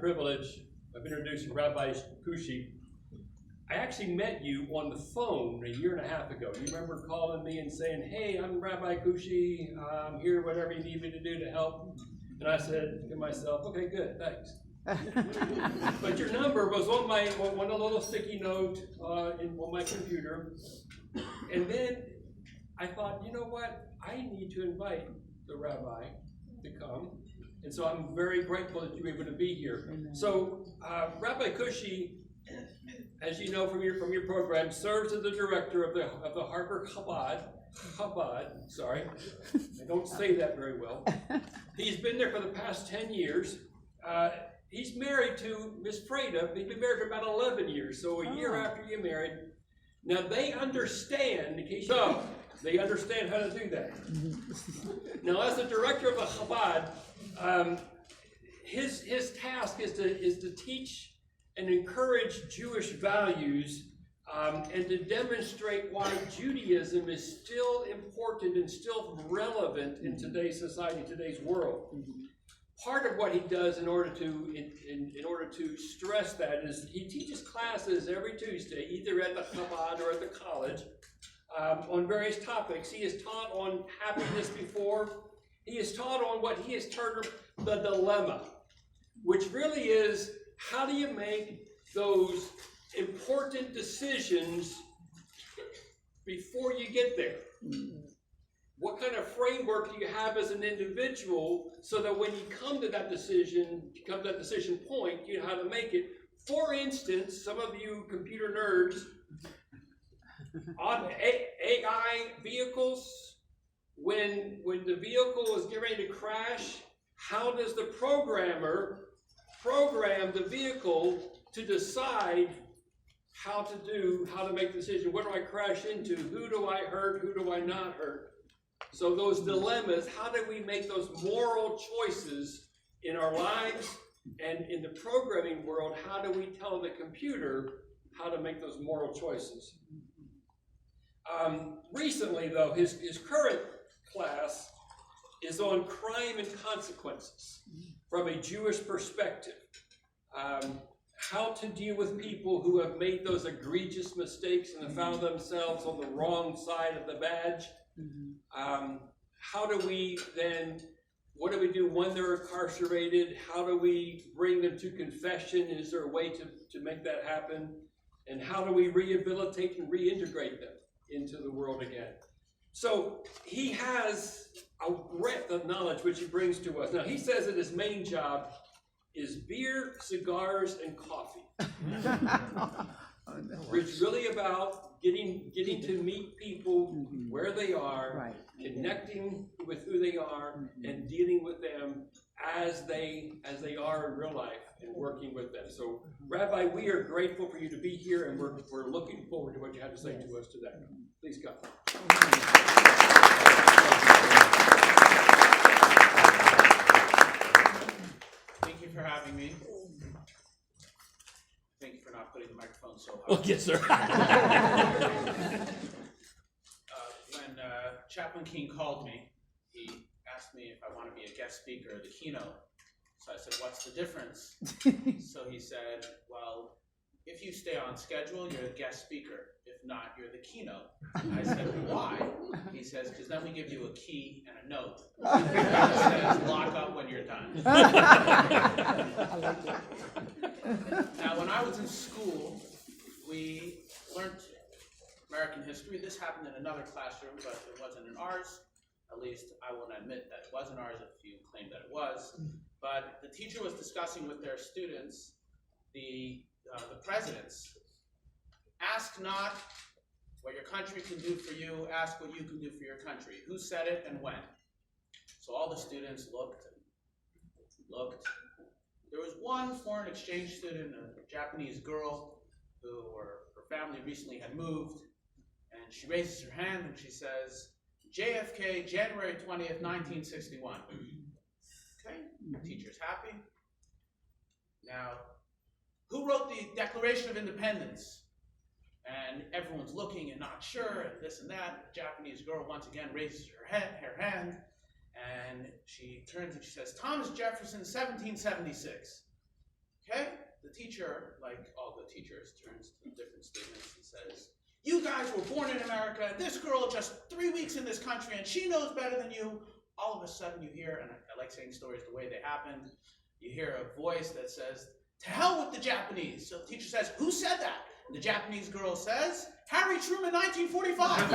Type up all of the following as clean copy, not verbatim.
privilege of introducing Rabbi Kushi. I actually met you on the phone a year and a half ago. You remember calling me and saying, "Hey, I'm Rabbi Kushi. I'm here, whatever you need me to do to help." And I said to myself, "Okay, good, thanks." But your number was on a little sticky note on my computer. And then I thought, you know what? I need to invite the rabbi to come. And so I'm very grateful that you were able to be here. Amen. So Rabbi Kushi, as you know from your program, serves as the director of the Harbor Chabad, sorry, I don't say that very well. He's been there for the past 10 years. He's married to Miss Freda. He's been married for about 11 years, so a year after you married. Now they understand, in case you know, they understand how to do that. Now, as the director of the Chabad, his task is to teach and encourage Jewish values and to demonstrate why Judaism is still important and still relevant in today's society, today's world. Part of what he does in order to stress that is he teaches classes every Tuesday, either at the Chabad or at the college, on various topics. He has taught on happiness before. He has taught on what he has termed the dilemma, which really is, how do you make those important decisions before you get there? What kind of framework do you have as an individual so that when you come to that decision point, you know how to make it? For instance, some of you computer nerds, on AI vehicles, when the vehicle is getting ready to crash, how does the programmer program the vehicle to decide how to make the decision? What do I crash into? Who do I hurt? Who do I not hurt? So those dilemmas, how do we make those moral choices in our lives and in the programming world? How do we tell the computer how to make those moral choices? Recently, though, his current class is on crime and consequences from a Jewish perspective. How to deal with people who have made those egregious mistakes and have found themselves on the wrong side of the badge. How do we then, what do we do when they're incarcerated? How do we bring them to confession? Is there a way to make that happen? And how do we rehabilitate and reintegrate them into the world again? So he has a breadth of knowledge which he brings to us. Now he says that his main job is beer, cigars, and coffee. It's really about getting to meet people where they are, connecting with who they are, and dealing with them as they are in real life and working with them. So, Rabbi, we are grateful for you to be here, and we're looking forward to what you have to say to us today. Please come. Thank you for having me. Thank you for not putting the microphone so high. Oh, yes, sir. When Chaplain King called me, he asked me if I want to be a guest speaker at the keynote. So I said, "What's the difference?" So he said, "Well, if you stay on schedule, you're the guest speaker. If not, you're the keynote." I said, "Why?" He says, "Because then we give you a key and a note. It says, lock up when you're done." Now, when I was in school, we learned American history. This happened in another classroom, but it wasn't in ours. At least I won't admit that it wasn't ours if you claim that it was. But the teacher was discussing with their students the presidents. Ask not what your country can do for you, ask what you can do for your country. Who said it and when? So all the students looked and looked. There was one foreign exchange student, a Japanese girl, her family recently had moved, and she raises her hand and she says, "JFK, January 20th, 1961. Okay, the teacher's happy. Now, who wrote the Declaration of Independence? And everyone's looking and not sure, and this and that. The Japanese girl once again raises her hand, and she turns and she says, "Thomas Jefferson, 1776. teacher, like all good teachers, turns to different statements and says, you guys were born in America, and this girl just 3 weeks in this country, and she knows better than you. All of a sudden you hear, and I like saying stories the way they happened, you hear a voice that says, to hell with the Japanese. So the teacher says, who said that? And the Japanese girl says, Harry Truman, 1945.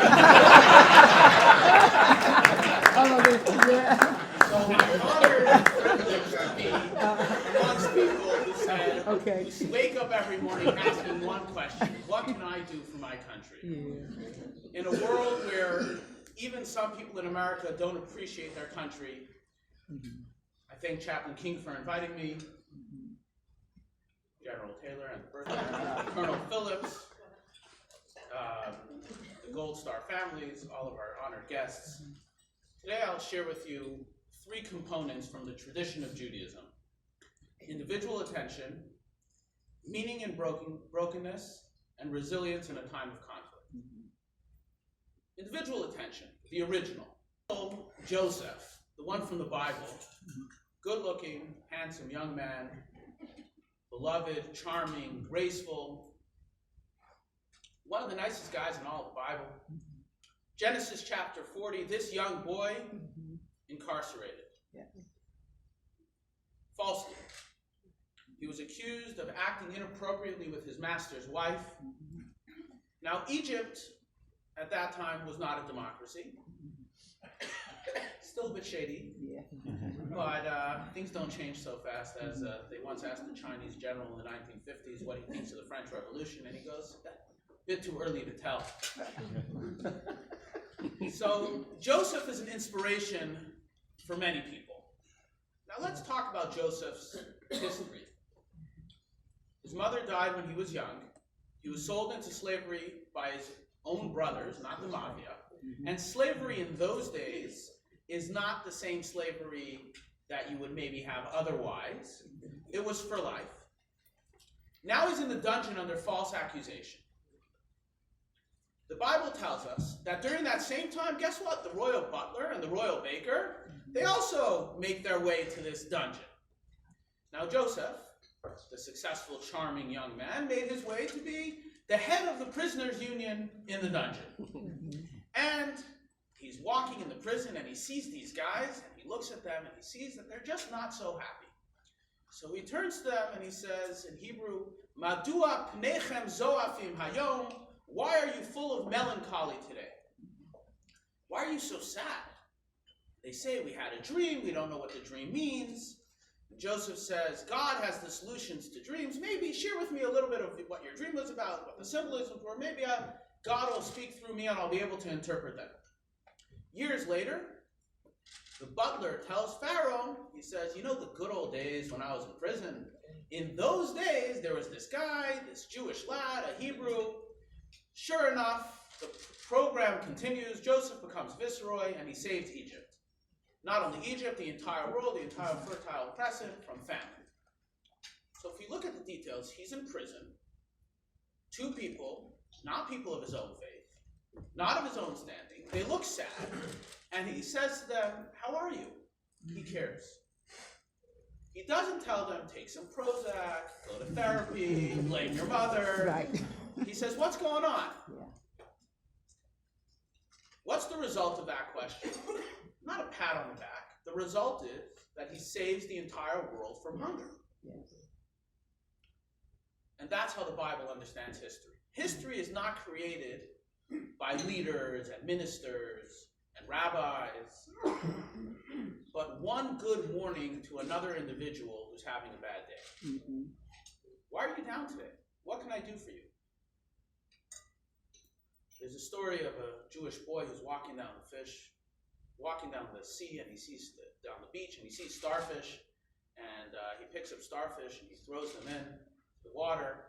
So I'm honored and privileged to be amongst people who said, who wake up every morning asking one question, what can I do for my country? Yeah. In a world where even some people in America don't appreciate their country, I thank Chaplain King for inviting me, General Taylor and the First Colonel Phillips, the Gold Star families, all of our honored guests. Today I'll share with you 3 components from the tradition of Judaism: individual attention, meaning in brokenness, and resilience in a time of conflict. Individual attention, the original. Joseph, the one from the Bible, good-looking, handsome young man, beloved, charming, graceful, one of the nicest guys in all of the Bible. Genesis chapter 40, this young boy incarcerated. Falsely. He was accused of acting inappropriately with his master's wife. Now, Egypt at that time was not a democracy. Still a bit shady. But things don't change so fast, as they once asked the Chinese general in the 1950s what he thinks of the French Revolution, and he goes, a bit too early to tell. So Joseph is an inspiration for many people. Now let's talk about Joseph's history. His mother died when he was young. He was sold into slavery by his own brothers, not the mafia. And slavery in those days is not the same slavery that you would maybe have otherwise. It was for life. Now he's in the dungeon under false accusation. The Bible tells us that during that same time, guess what? The royal butler and the royal baker, they also make their way to this dungeon. Now Joseph, the successful, charming young man, made his way to be the head of the prisoners' union in the dungeon. And he's walking in the prison and he sees these guys and he looks at them and he sees that they're just not so happy. So he turns to them and he says in Hebrew, Madua pnechem zoafim hayom, why are you full of melancholy today? Why are you so sad? They say, we had a dream, we don't know what the dream means. And Joseph says, God has the solutions to dreams. Maybe share with me a little bit of what your dream was about, what the symbolism were. Maybe God will speak through me and I'll be able to interpret them. Years later, the butler tells Pharaoh, he says, you know the good old days when I was in prison? In those days, there was this guy, this Jewish lad, a Hebrew. Sure enough, the program continues. Joseph becomes viceroy and he saves Egypt. Not only Egypt, the entire world, the entire Fertile Crescent from famine. So if you look at the details, he's in prison. 2 people, not people of his own faith, not of his own standing. They look sad. And he says to them, how are you? He cares. He doesn't tell them, take some Prozac, go to therapy, blame your mother. Right. He says, what's going on? What's the result of that question? Not a pat on the back. The result is that he saves the entire world from hunger. And that's how the Bible understands history. History is not created by leaders and ministers and rabbis, but one good morning to another individual who's having a bad day. Why are you down today? What can I do for you? There's a story of a Jewish boy who's walking down the sea, and he sees down the beach, and he sees starfish, and he picks up starfish and he throws them in the water,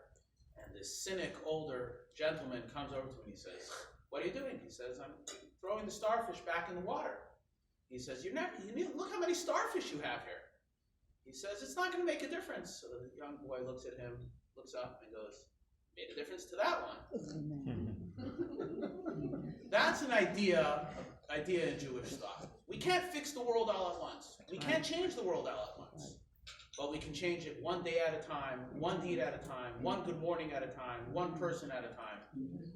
and this cynic older gentleman comes over to him and he says, what are you doing? He says, I'm throwing the starfish back in the water. He says, look how many starfish you have here. He says, it's not going to make a difference. So the young boy looks at him, looks up, and goes, made a difference to that one. That's an idea in Jewish thought. We can't fix the world all at once. We can't change the world all at once. but we can change it one day at a time, one deed at a time, one good morning at a time, one person at a time.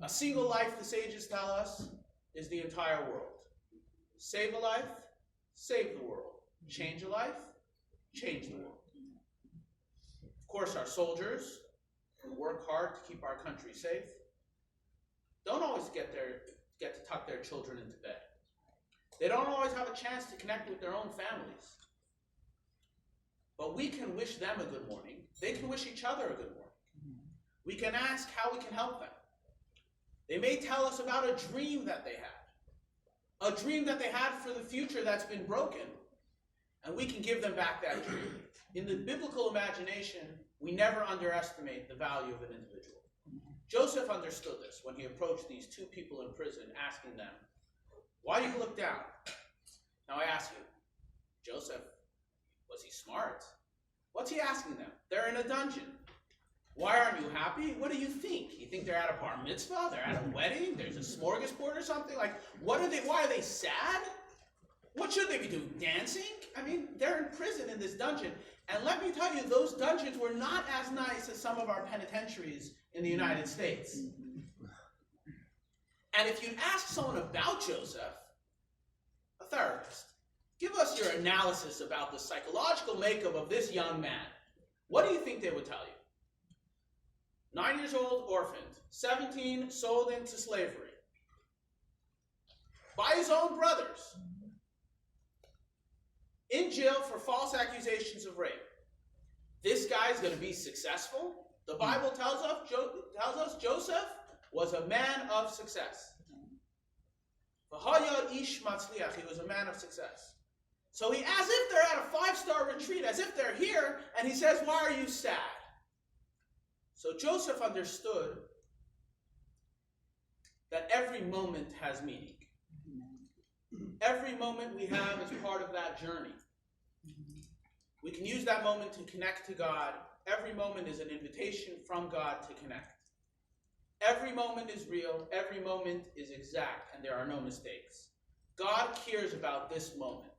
A single life, the sages tell us, is the entire world. Save a life, save the world. Change a life, change the world. Of course, our soldiers who work hard to keep our country safe don't always get to tuck their children into bed. They don't always have a chance to connect with their own families. But we can wish them a good morning. They can wish each other a good morning. We can ask how we can help them. They may tell us about a dream that they had. A dream that they had for the future that's been broken. And we can give them back that dream. In the biblical imagination, we never underestimate the value of an individual. Joseph understood this when he approached these two people in prison, asking them, "Why do you look down?" Now I ask you, Joseph, was he smart? What's he asking them? They're in a dungeon. Why aren't you happy? What do you think? You think they're at a bar mitzvah? They're at a wedding? There's a smorgasbord or something? Like, what are they? Why are they sad? What should they be doing? Dancing? I mean, they're in prison in this dungeon. And let me tell you, those dungeons were not as nice as some of our penitentiaries in the United States. And if you'd ask someone about Joseph, a therapist, give us your analysis about the psychological makeup of this young man, what do you think they would tell you? 9 years old, orphaned. 17, sold into slavery. By his own brothers. In jail for false accusations of rape. This guy's going to be successful. The Bible tells us Joseph was a man of success. Ish matzliach, he was a man of success. So he, as if they're at a 5-star retreat, as if they're here, and he says, "Why are you sad?" So Joseph understood that every moment has meaning. Every moment we have is part of that journey. We can use that moment to connect to God. Every moment is an invitation from God to connect. Every moment is real. Every moment is exact, and there are no mistakes. God cares about this moment.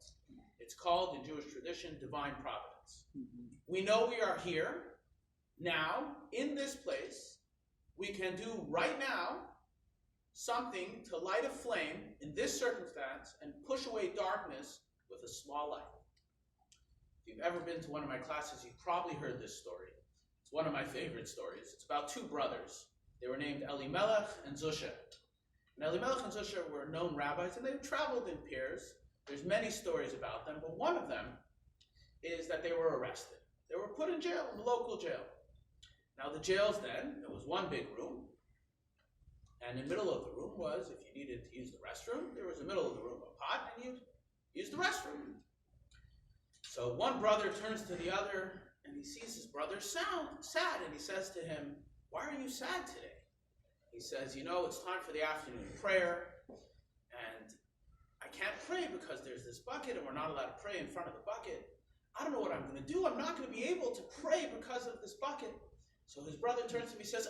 It's called, in Jewish tradition, divine providence. We know we are here, now, in this place. We can do right now something to light a flame in this circumstance and push away darkness with a small light. If you've ever been to one of my classes, you've probably heard this story. It's one of my favorite stories. It's about two brothers. They were named Elimelech and Zusha. And Elimelech and Zusha were known rabbis, and they traveled in pairs. There's many stories about them, but one of them is that they were arrested. They were put in jail, in the local jail. Now the jails then, there was one big room, and in the middle of the room was, if you needed to use the restroom, there was in the middle of the room a pot, and you'd use the restroom. So one brother turns to the other, and he sees his brother sad, and he says to him, "Why are you sad today?" He says, "It's time for the afternoon prayer, and I can't pray because there's this bucket, and we're not allowed to pray in front of the bucket. I don't know what I'm going to do. I'm not going to be able to pray because of this bucket." So his brother turns to him and says,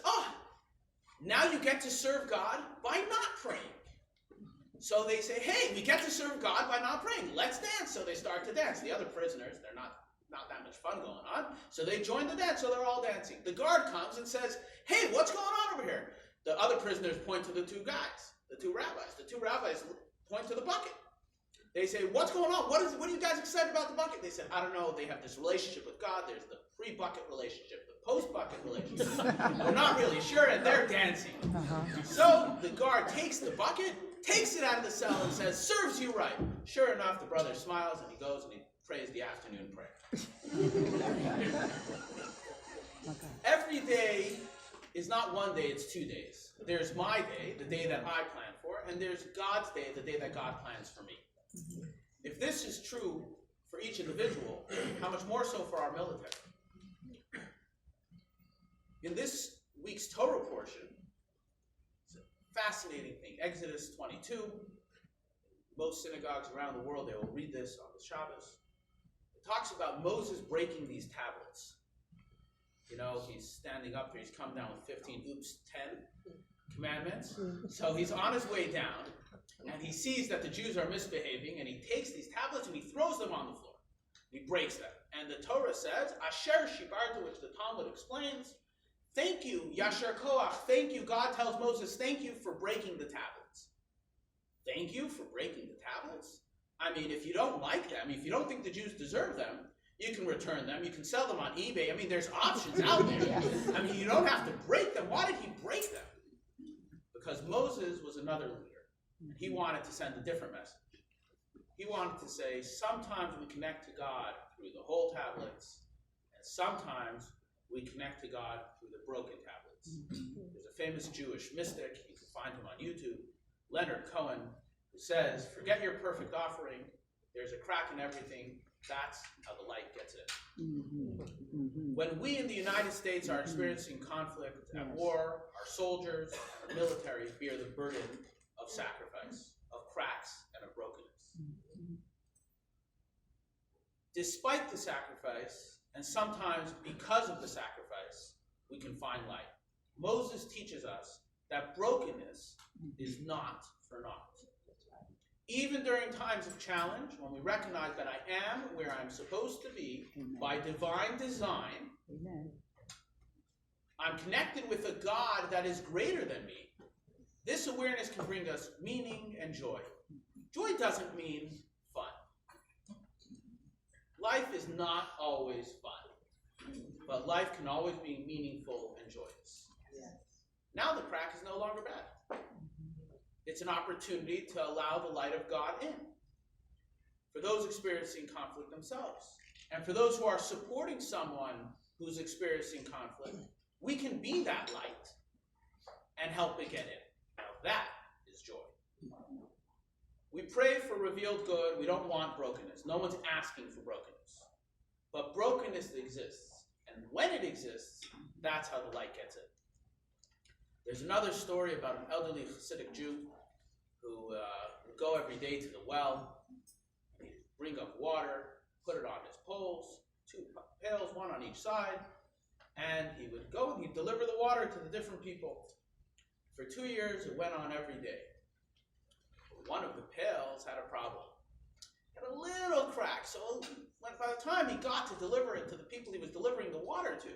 "Now you get to serve God by not praying." So they say, "Hey, we get to serve God by not praying. Let's dance." So they start to dance. The other prisoners, they're not that much fun going on. So they join the dance, so they're all dancing. The guard comes and says, "Hey, what's going on over here?" The other prisoners point to the two guys, the two rabbis. The two rabbis point to the bucket. They say, "What's going on? What are you guys excited about the bucket?" They said, "I don't know. They have this relationship with God. There's the pre-bucket relationship, the post-bucket relationship. We're not really sure," and they're dancing. So the guard takes the bucket, takes it out of the cell, and says, "Serves you right." Sure enough, the brother smiles, and he goes and he prays the afternoon prayer. Every day is not one day, it's 2 days. There's my day, the day that I plan for, and there's God's day, the day that God plans for me. If this is true for each individual, how much more so for our military? In this week's Torah portion, it's a fascinating thing. Exodus 22. Most synagogues around the world, they will read this on the Shabbos. It talks about Moses breaking these tablets. He's standing up here, he's come down with 10 commandments. So he's on his way down, and he sees that the Jews are misbehaving, and he takes these tablets and he throws them on the floor. He breaks them. And the Torah says, Asher Shibarta, which the Talmud explains, thank you, Yasher Koach, thank you. God tells Moses, thank you for breaking the tablets. Thank you for breaking the tablets? I mean, if you don't like them, if you don't think the Jews deserve them, you can return them. You can sell them on eBay. I mean, there's options out there. I mean, you don't have to break them. Why did he break them? Because Moses was another leader. He wanted to send a different message. He wanted to say, sometimes we connect to God through the whole tablets, and sometimes we connect to God through the broken tablets. There's a famous Jewish mystic, you can find him on YouTube, Leonard Cohen, who says, forget your perfect offering, there's a crack in everything, that's how the light gets in. When we in the United States are experiencing conflict and war, our soldiers, our military bear the burden of sacrifice, of cracks, and of brokenness. Despite the sacrifice, and sometimes because of the sacrifice, we can find light. Moses teaches us that brokenness is not for naught. Even during times of challenge, when we recognize that I am where I'm supposed to be by divine design, I'm connected with a God that is greater than me. This awareness can bring us meaning and joy. Joy doesn't mean fun. Life is not always fun, but life can always be meaningful and joyous. Now the crack is no longer bad. It's an opportunity to allow the light of God in. For those experiencing conflict themselves, and for those who are supporting someone who's experiencing conflict, we can be that light and help it get in. Now that is joy. We pray for revealed good. We don't want brokenness. No one's asking for brokenness. But brokenness exists. And when it exists, that's how the light gets in. There's another story about an elderly Hasidic Jew who would go every day to the well. He'd bring up water, put it on his poles, 2 pails, 1 on each side. And he would go and he'd deliver the water to the different people. For 2 years, it went on every day. One of the pails had a problem. Had a little crack, so by the time he got to deliver it to the people he was delivering the water to,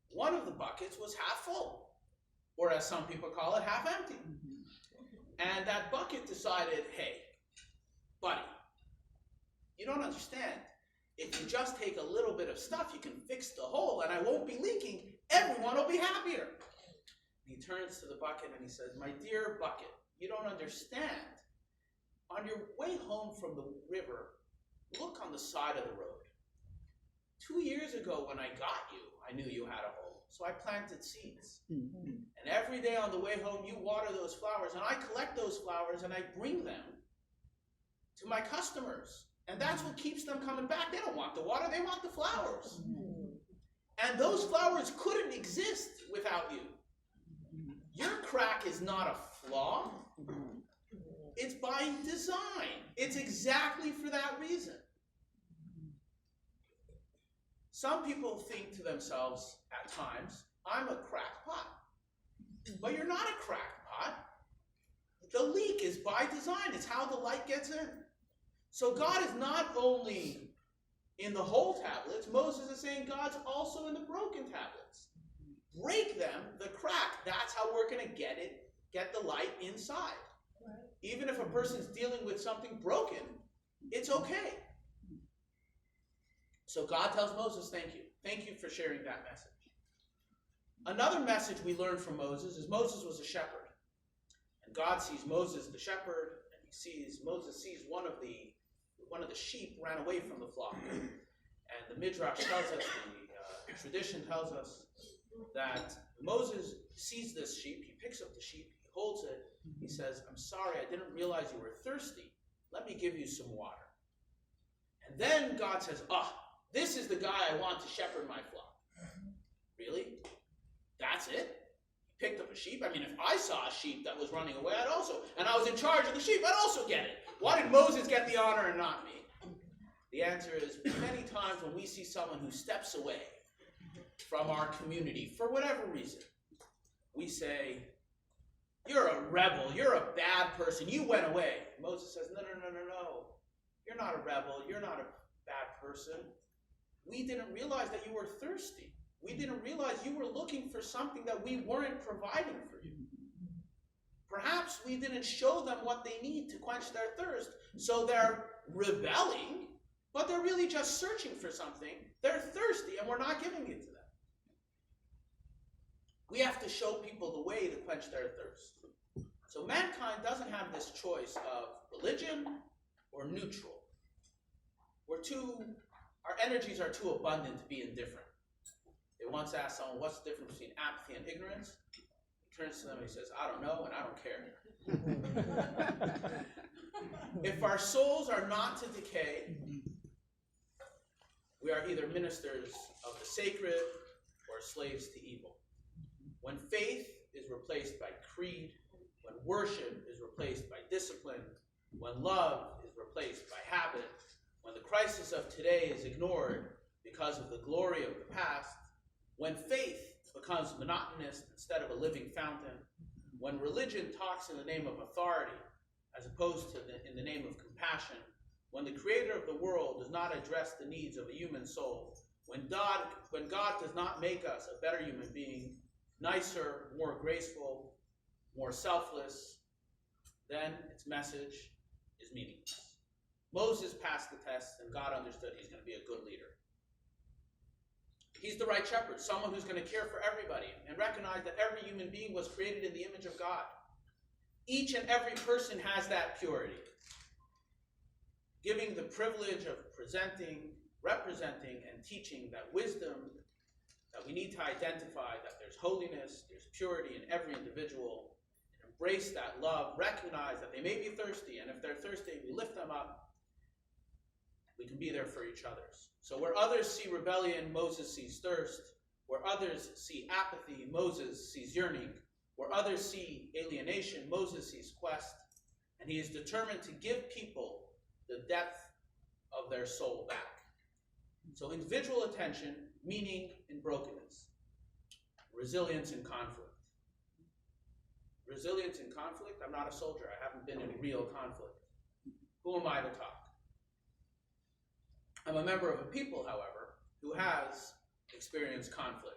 one of the buckets was half full, or as some people call it, half empty. And that bucket decided, hey, buddy, you don't understand. If you just take a little bit of stuff, you can fix the hole and I won't be leaking. Everyone will be happier. He turns to the bucket and he says, my dear bucket, you don't understand. On your way home from the river, look on the side of the road. 2 years ago when I got you, I knew you had a hole. So I planted seeds. And every day on the way home, you water those flowers. And I collect those flowers and I bring them to my customers. And that's what keeps them coming back. They don't want the water, they want the flowers. And those flowers couldn't exist without you. Your crack is not a flaw. It's by design. It's exactly for that reason. Some people think to themselves at times, I'm a crackpot. But you're not a crackpot. The leak is by design. It's how the light gets in. So God is not only in the whole tablets. Moses is saying God's also in the broken tablets. Break them, the crack. That's how we're going to get the light inside. Even if a person's dealing with something broken, it's okay. So God tells Moses, thank you. Thank you for sharing that message. Another message we learn from Moses is Moses was a shepherd. And God sees Moses the shepherd, and Moses sees one of the sheep ran away from the flock. And the Midrash tells us, the tradition tells us that Moses sees this sheep, he picks up the sheep, he holds it, he says, I'm sorry, I didn't realize you were thirsty. Let me give you some water. And then God says, this is the guy I want to shepherd my flock. Really? That's it? He picked up a sheep? I mean, if I saw a sheep that was running away, and I was in charge of the sheep, I'd also get it. Why did Moses get the honor and not me? The answer is, many times when we see someone who steps away from our community, for whatever reason, we say, you're a rebel, you're a bad person, you went away. Moses says, no. You're not a rebel, you're not a bad person. we didn't realize that you were thirsty. We didn't realize you were looking for something that we weren't providing for you. Perhaps we didn't show them what they need to quench their thirst, so they're rebelling, but they're really just searching for something. They're thirsty, and we're not giving it to them. We have to show people the way to quench their thirst. So mankind doesn't have this choice of religion or neutral. Our energies are too abundant to be indifferent. They once asked someone, what's the difference between apathy and ignorance? He turns to them and he says, I don't know, and I don't care. If our souls are not to decay, we are either ministers of the sacred or slaves to evil. When faith is replaced by creed, when worship is replaced by discipline, when love is replaced by habit, when the crisis of today is ignored because of the glory of the past, when faith becomes monotonous instead of a living fountain, when religion talks in the name of authority as opposed to in the name of compassion, when the creator of the world does not address the needs of a human soul, when God does not make us a better human being, nicer, more graceful, more selfless, then its message is meaningless. Moses passed the test, and God understood he's going to be a good leader. He's the right shepherd, someone who's going to care for everybody and recognize that every human being was created in the image of God. Each and every person has that purity, giving the privilege of representing, and teaching that wisdom, that we need to identify that there's holiness, there's purity in every individual, and embrace that love, recognize that they may be thirsty, and if they're thirsty, we lift them up. We can be there for each other. So where others see rebellion, Moses sees thirst. Where others see apathy, Moses sees yearning. Where others see alienation, Moses sees quest. And he is determined to give people the depth of their soul back. So individual attention, meaning in brokenness. Resilience in conflict. Resilience in conflict? I'm not a soldier. I haven't been in real conflict. Who am I to talk? I'm a member of a people, however, who has experienced conflict.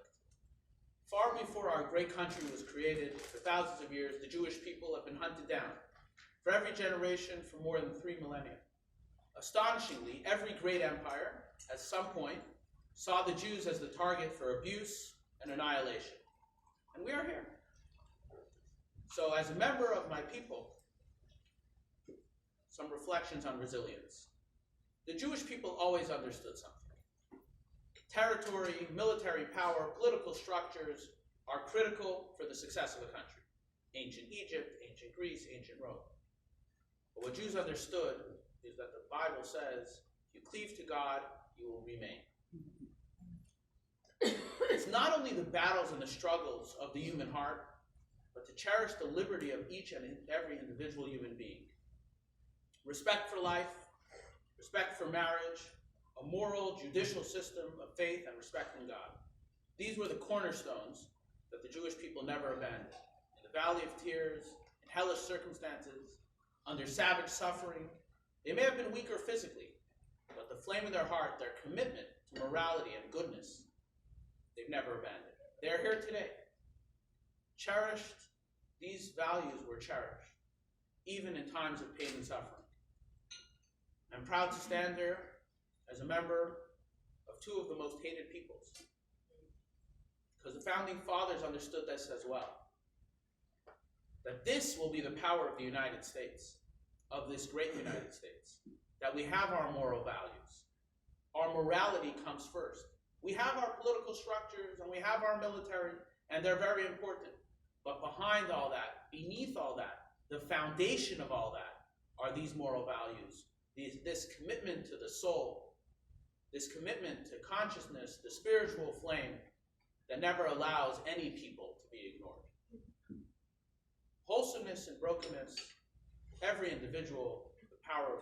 Far before our great country was created, for thousands of years, the Jewish people have been hunted down. For every generation, for more than 3 millennia. Astonishingly, every great empire, at some point, saw the Jews as the target for abuse and annihilation. And we are here. So as a member of my people, some reflections on resilience. The Jewish people always understood something. Territory, military power, political structures are critical for the success of a country. Ancient Egypt, ancient Greece, ancient Rome. But what Jews understood is that the Bible says, if you cleave to God, you will remain. It's not only the battles and the struggles of the human heart, but to cherish the liberty of each and every individual human being. Respect for life, respect for marriage, a moral, judicial system of faith and respecting God. These were the cornerstones that the Jewish people never abandoned. In the valley of tears, in hellish circumstances, under savage suffering, they may have been weaker physically, but the flame in their heart, their commitment to morality and goodness, they've never abandoned. They're here today. Cherished, these values were cherished, even in times of pain and suffering. I'm proud to stand there as a member of 2 of the most hated peoples, because the founding fathers understood this as well, that this will be the power of the United States, of this great United States, that we have our moral values. Our morality comes first. We have our political structures and we have our military, and they're very important. But behind all that, beneath all that, the foundation of all that are these moral values. This commitment to the soul, this commitment to consciousness, the spiritual flame that never allows any people to be ignored. Wholesomeness and brokenness, every individual, the power of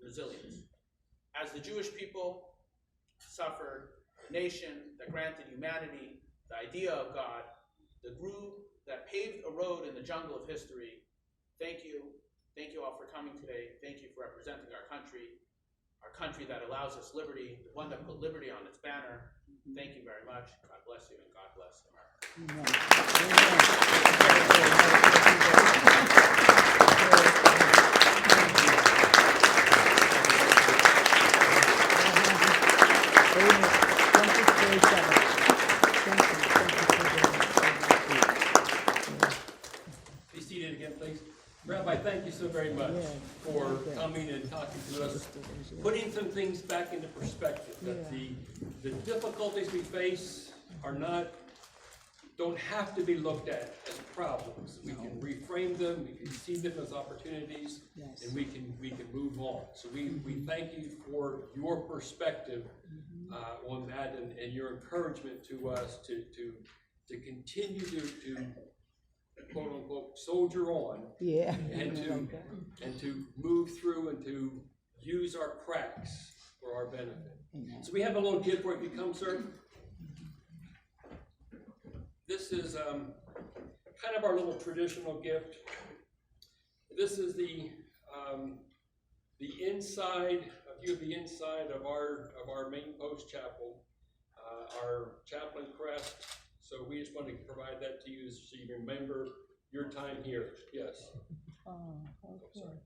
resilience. As the Jewish people suffered, the nation that granted humanity, the idea of God, the groove that paved a road in the jungle of history, thank you. Thank you all for coming today. Thank you for representing our country. our country that allows us liberty, the one that put liberty on its banner. Thank you very much. God bless you, and God bless America. Be seated again, please. Rabbi, thank you so very much for coming and talking to us, putting some things back into perspective, that the difficulties we face are don't have to be looked at as problems. We can reframe them, we can see them as opportunities, and we can move on. So we thank you for your perspective on that, and your encouragement to us to continue to quote unquote soldier on, and to move through and to use our cracks for our benefit. So we have a little gift for you. Come, sir. This is kind of our little traditional gift. This is the inside, a view of the inside of our main post chapel, our chaplain crest. So we just want to provide that to you so you remember your time here. Yes. Oh, okay.